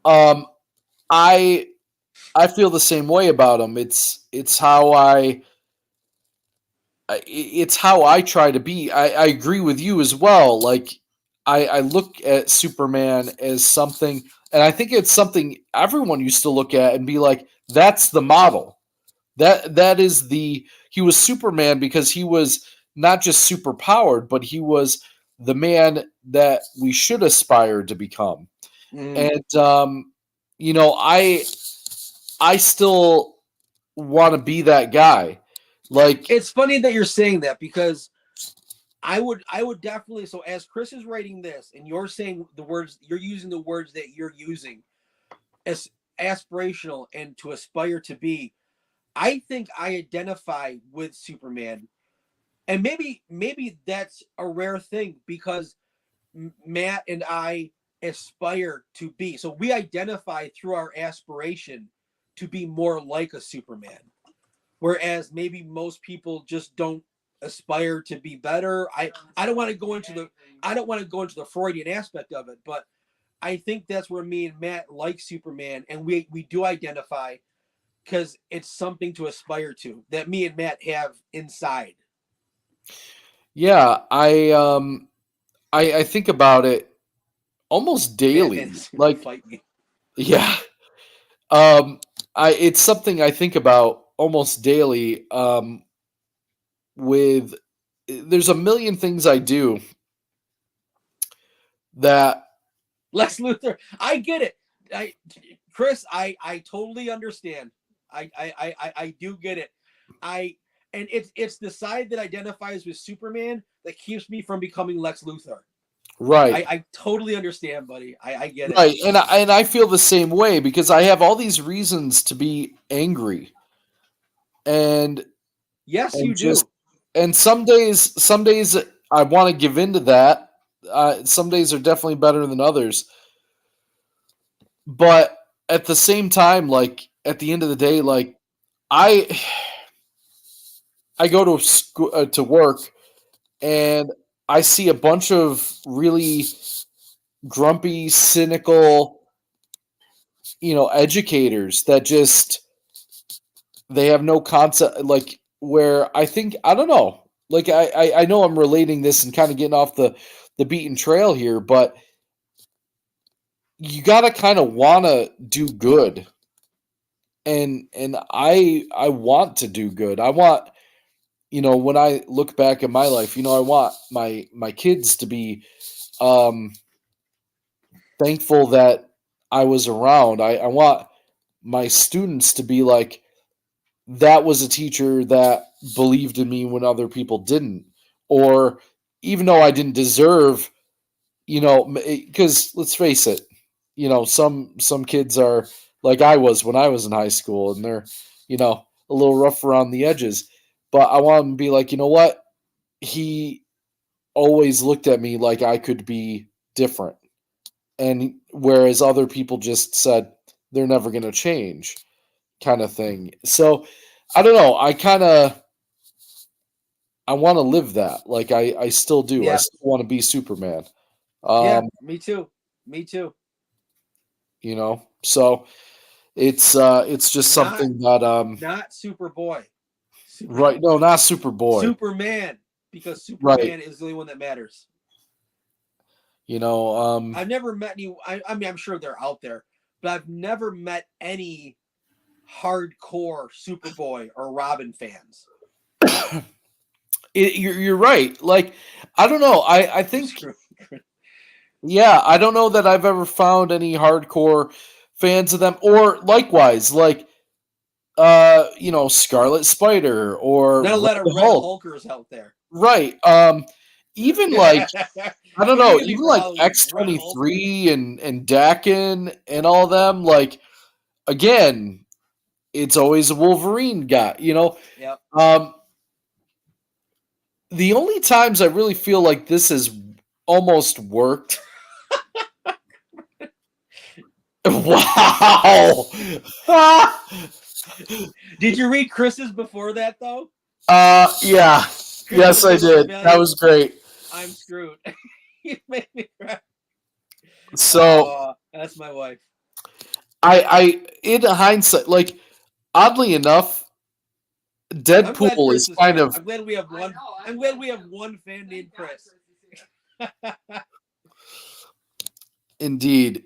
I feel the same way about him. It's how I try to be. I agree with you as well. Like, I look at Superman as something, and I think it's something everyone used to look at and be like, that's the model. He was Superman because he was not just super powered, but he was the man that we should aspire to become. And I still want to be that guy. Like, it's funny that you're saying that, because I would definitely. So as Chris is writing this, and you're saying the words, you're using the words that you're using as aspirational and to aspire to be. I think I identify with Superman, and maybe that's a rare thing, because Matt and I aspire to be. So we identify through our aspiration to be more like a Superman, whereas maybe most people just don't aspire to be better. I don't want to go into the Freudian aspect of it, but I think that's where me and Matt like Superman, and we do identify, because it's something to aspire to that me and Matt have inside. yeah, I think about it almost daily. Batman's gonna Like, fight me. yeah, it's something I think about almost daily. There's a million things I do that Lex Luthor, I get it. Chris, I totally understand. I do get it. And it's the side that identifies with Superman that keeps me from becoming Lex Luthor. right. I totally understand, buddy. I get it. Right, and I feel the same way because I have all these reasons to be angry, and Yes, and you just do. and some days I want to give in to that. Some days are definitely better than others, but at the same time, like at the end of the day, like I I go to school to work, and I see a bunch of really grumpy, cynical, educators that just they have no concept, like where I think I don't know, like I know I'm relating this and kind of getting off the beaten trail here, but you gotta kind of want to do good, and I want to do good. I want, when I look back at my life, I want my kids to be thankful that I was around. I want my students to be like, that was a teacher that believed in me when other people didn't. Or even though I didn't deserve, because let's face it, some kids are like I was when I was in high school, and they're, a little rough around the edges. But I want them to be like, you know what? He always looked at me like I could be different. And whereas other people just said they're never going to change, kind of thing. So I don't know. I want to live that. Like I still do. I Yeah. still want to be Superman. Yeah, me too. Me too. So it's just something that Not Superboy. right. No, not Superboy. Superman, because Superman is the only one that matters. I've never met any. I mean, I'm sure they're out there, but I've never met any hardcore Superboy or Robin fans. You're right. Like, I don't know. I think, yeah, I don't know that I've ever found any hardcore fans of them, or likewise, like, Scarlet Spider, or not a lot of Red Hulkers out there. Right. Even like, I don't know, even like X-23 and Dakin and all them, like, again, it's always a Wolverine guy, Yep. The only times I really feel like this has almost worked. Wow. Did you read Chris's before that though? Yeah. Yes, I did. That was great. I'm screwed. You made me cry. So that's my wife. I in hindsight, like, oddly enough, Deadpool is kind of. I'm glad we have one. I'm glad we have one fan named Chris. Indeed.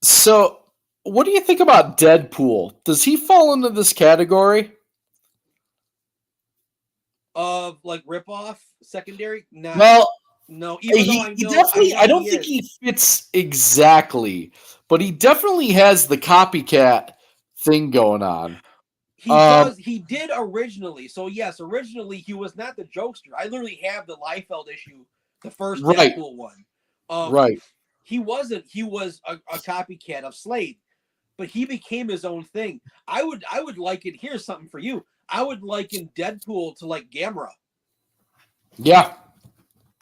So what do you think about Deadpool? Does he fall into this category? Of like rip-off secondary? Nah. Well, No, even though I he know, definitely, I I know don't he think is. he fits exactly, but he definitely has the copycat thing going on. He does. He did originally. So yes, originally he was not the jokester. I literally have the Liefeld issue, the first Right. Deadpool one. Right. He wasn't. He was a copycat of Slade, but he became his own thing. I would liken. Here's something for you. I would liken Deadpool to like Gamera. Yeah.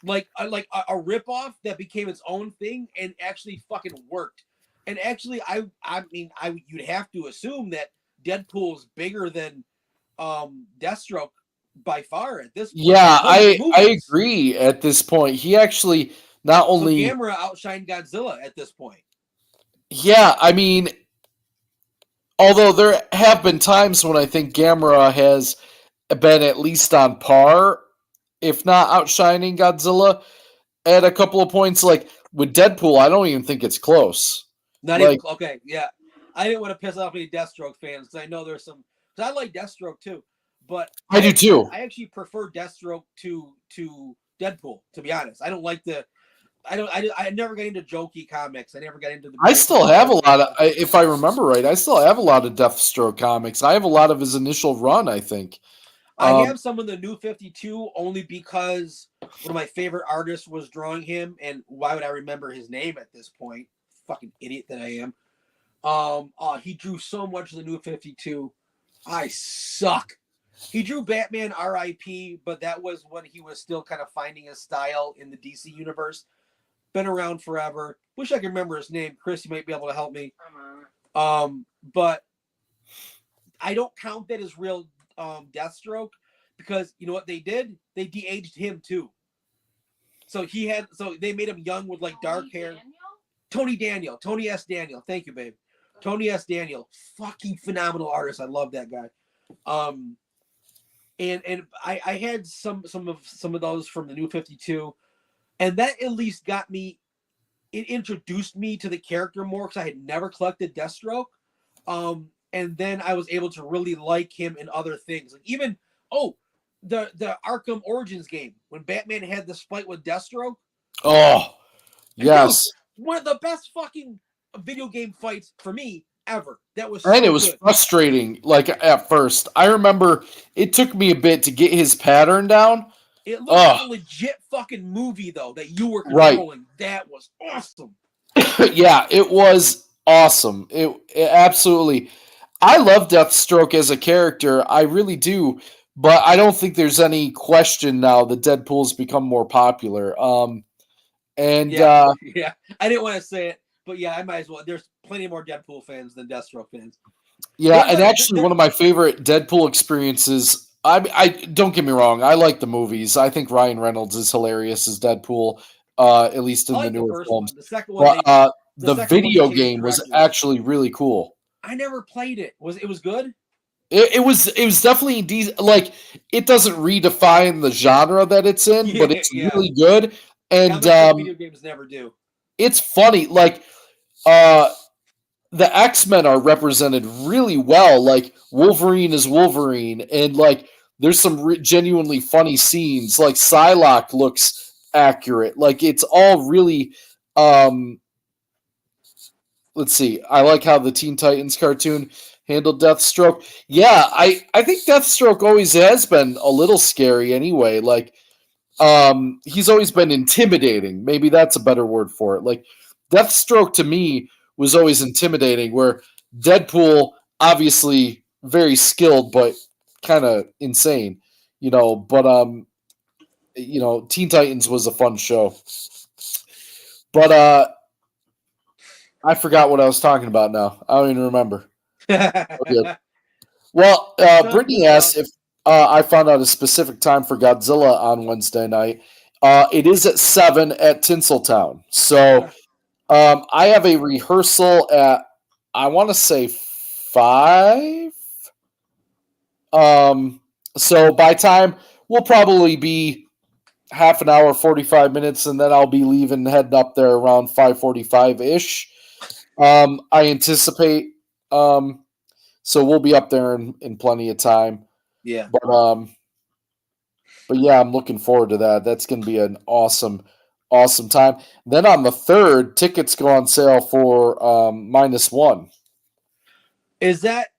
Like a ripoff that became its own thing and actually fucking worked. And actually, I mean, you'd have to assume that Deadpool is bigger than Deathstroke by far at this point. Yeah, I agree at this point. He actually not only Gamera outshined Godzilla at this point. Yeah, I mean, although there have been times when I think Gamera has been at least on par, if not outshining Godzilla at a couple of points. Like with Deadpool, I don't even think it's close. Not like, even okay. Yeah, I didn't want to piss off any Deathstroke fans because I know there's some. Because I like Deathstroke too, but I do too. I actually prefer Deathstroke to Deadpool. To be honest, I don't like the. I never got into jokey comics. I never got into the. I still have a lot of, if I remember right, I still have a lot of Deathstroke comics. I have a lot of his initial run, I think. I have some of the New 52 only because one of my favorite artists was drawing him, and why would I remember his name at this point? Fucking idiot that I am. He drew so much of the New 52. I suck. He drew Batman R.I.P., but that was when he was still kind of finding his style in the DC universe. Been around forever. Wish I could remember his name. Chris, you might be able to help me. But I don't count that as real Deathstroke because you know what they did? They de-aged him too. So they made him young with like dark hair. Tony S. Daniel. Thank you, babe. Tony S. Daniel, fucking phenomenal artist. I love that guy. And I had some of those from the New 52, and that at least got me. It introduced me to the character more because I had never collected Deathstroke. And then I was able to really like him in other things. Like even the Arkham Origins game when Batman had this fight with Deathstroke. Oh, yes. Dude, one of the best fucking video game fights for me ever. That was and so it was good. frustrating. Like at first, I remember it took me a bit to get his pattern down. It looked like a legit fucking movie though that you were controlling. Right. That was awesome. Yeah, it was awesome. It absolutely. I love Deathstroke as a character. I really do. But I don't think there's any question now that Deadpool's become more popular. Yeah, I didn't want to say it, but yeah, I might as well. There's plenty more Deadpool fans than Deathstroke fans. Yeah, and actually, one of my favorite Deadpool experiences. I don't get me wrong. I like the movies. I think Ryan Reynolds is hilarious as Deadpool, at least in the newer films. The second one, the video game was actually really cool. I never played it. It was good? It was definitely like it doesn't redefine the genre that it's in, but it's really good. And video games never do. It's funny, like the X-Men are represented really well. Like Wolverine is Wolverine, and like there's some genuinely funny scenes. Like Psylocke looks accurate. Like it's all really. Let's see. I like how the Teen Titans cartoon handled Deathstroke. Yeah, I think Deathstroke always has been a little scary anyway. Like, he's always been intimidating. Maybe that's a better word for it. Like, Deathstroke to me was always intimidating, where Deadpool, obviously very skilled, but kind of insane, you know. But, Teen Titans was a fun show. But, I forgot what I was talking about now. I don't even remember. Well, Brittany asked if I found out a specific time for Godzilla on Wednesday night. It is at 7 at Tinseltown. So I have a rehearsal at, I want to say 5. So by time, we'll probably be half an hour, 45 minutes, and then I'll be leaving, heading up there around 5:45-ish. I anticipate. So we'll be up there in plenty of time. Yeah. But yeah, I'm looking forward to that. That's going to be an awesome time. Then on the 3rd, tickets go on sale for -1. Is that?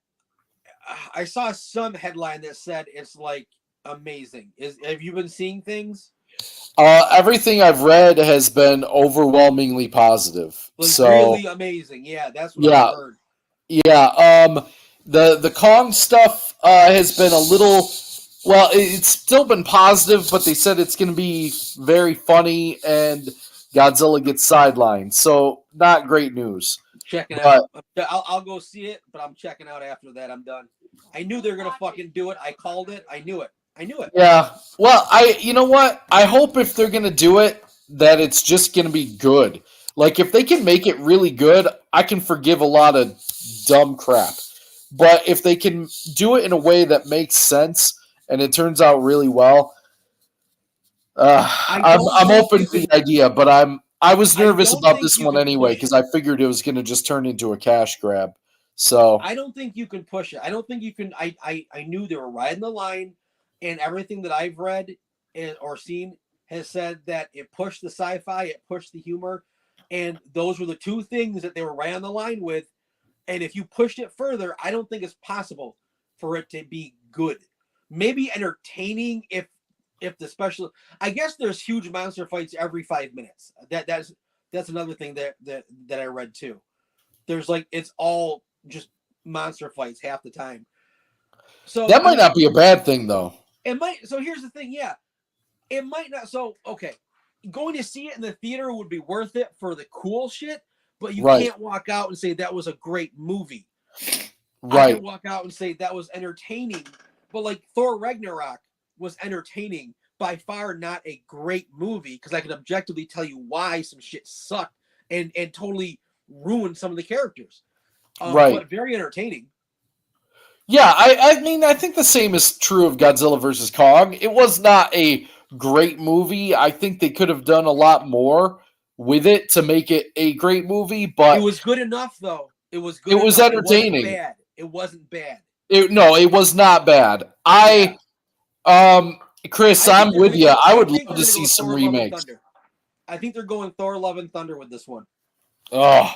I saw some headline that said it's like amazing. Have you been seeing things? Everything I've read has been overwhelmingly positive. Like so really amazing. Yeah, that's what I heard. Yeah. The Kong stuff has been a little. Well, it's still been positive, but they said it's going to be very funny, and Godzilla gets sidelined. So not great news. Checking out. I'll go see it, but I'm checking out after that. I'm done. I knew they were gonna fucking do it. I called it. I knew it. Yeah. Well, you know what? I hope if they're gonna do it, that it's just gonna be good. Like if they can make it really good, I can forgive a lot of dumb crap. But if they can do it in a way that makes sense and it turns out really well, I'm open to the idea. But I was nervous about this one anyway because I figured it was going to just turn into a cash grab. So I don't think you can push it. I don't think you can. I knew they were riding the line, and everything that I've read or seen has said that it pushed the sci-fi, it pushed the humor, and those were the two things that they were right on the line with. And if you pushed it further, I don't think it's possible for it to be good. Maybe entertaining if the special. I guess there's huge monster fights every 5 minutes. That's another thing that I read too. There's like it's all just monster fights half the time. So that might not be a bad thing though. It might. So here's the thing. Yeah, it might not. So okay, going to see it in the theater would be worth it for the cool shit. But you can't walk out and say that was a great movie. Right. I can walk out and say that was entertaining. But like Thor Ragnarok was entertaining, by far not a great movie, because I can objectively tell you why some shit sucked and totally ruined some of the characters. But very entertaining. Yeah, I mean, I think the same is true of Godzilla vs. Kong. It was not a great movie. I think they could have done a lot more with it to make it a great movie, but it was good enough, though. It was good. It was enough. entertaining. It wasn't bad. It was not bad. Chris, I'm with you. I would love to see some remakes. I think they're going Thor: Love and Thunder with this one. Oh,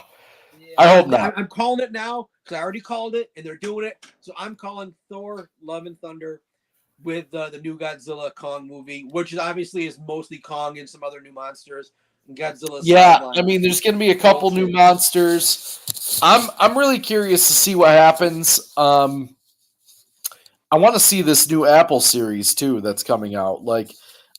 I hope not. I'm calling it now because I already called it, and they're doing it. So I'm calling Thor: Love and Thunder with the new Godzilla Kong movie, which obviously is mostly Kong and some other new monsters. Godzilla. Yeah, I mean, there's going to be a couple new monsters. I'm really curious to see what happens. I want to see this new Apple series too that's coming out. Like,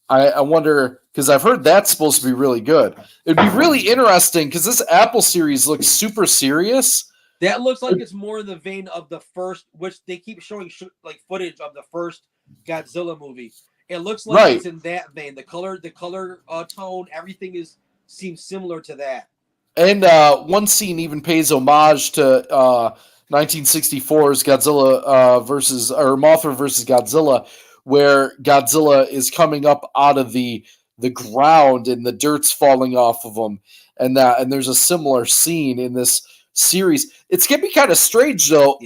I wonder, because I've heard that's supposed to be really good. It'd be really interesting because this Apple series looks super serious. That looks like it's more in the vein of the first, which they keep showing like footage of the first Godzilla movie. It looks like it's in that vein. The color tone, everything seems similar to that. And one scene even pays homage to 1964's Godzilla Mothra versus Godzilla, where Godzilla is coming up out of the ground and the dirt's falling off of him, and there's a similar scene in this series. It's gonna be kind of strange though,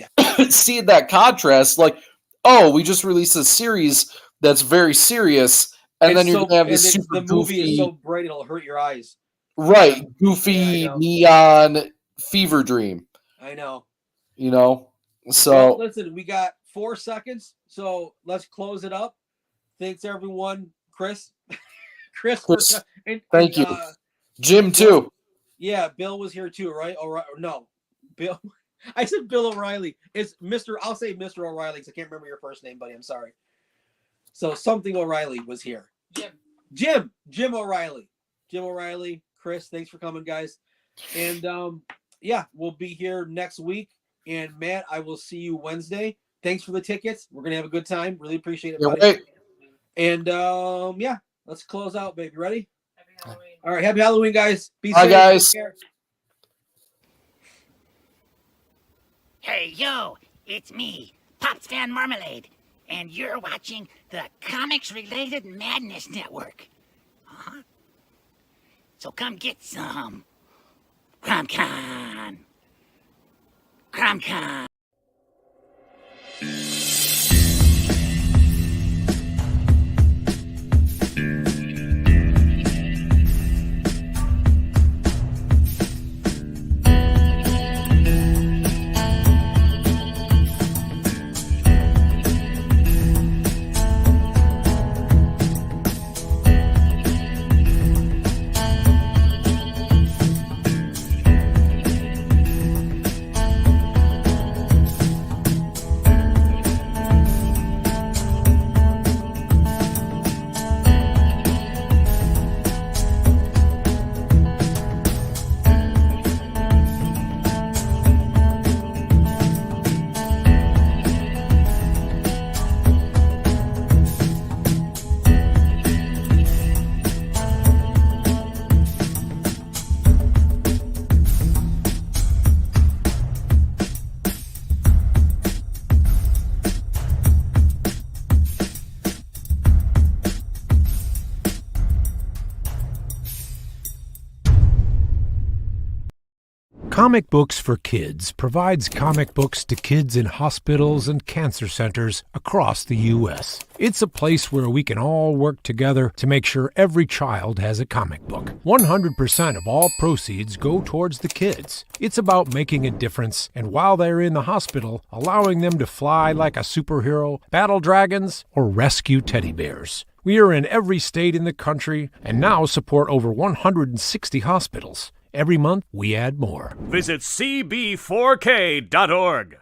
seeing that contrast. Like, oh, we just released a series that's very serious, and then you're gonna have this super the movie is so bright it'll hurt your eyes. Right, goofy neon fever dream. I know. You know, so well, listen, we got 4 seconds, so let's close it up. Thanks everyone, Chris. Chris, thank you, Jim too. Yeah, Bill was here too, right? No, Bill. I said Bill O'Reilly. It's Mr. I'll say Mr. O'Reilly because I can't remember your first name, buddy. I'm sorry. So something O'Reilly was here. Jim O'Reilly. Jim O'Reilly. Chris, thanks for coming, guys. And we'll be here next week. And Matt, I will see you Wednesday. Thanks for the tickets. We're gonna have a good time. Really appreciate it, buddy. Right. And let's close out, baby. Ready? Happy Halloween. All right, happy Halloween, guys. Be safe. Bye, guys. Hey, yo, it's me, Pops Fan Marmalade, and you're watching the Comics-Related Madness Network. So come get some. CromCon. CromCon. Comic Books for Kids provides comic books to kids in hospitals and cancer centers across the U.S. It's a place where we can all work together to make sure every child has a comic book. 100% of all proceeds go towards the kids. It's about making a difference, and while they're in the hospital, allowing them to fly like a superhero, battle dragons, or rescue teddy bears. We are in every state in the country and now support over 160 hospitals. Every month, we add more. Visit cb4k.org.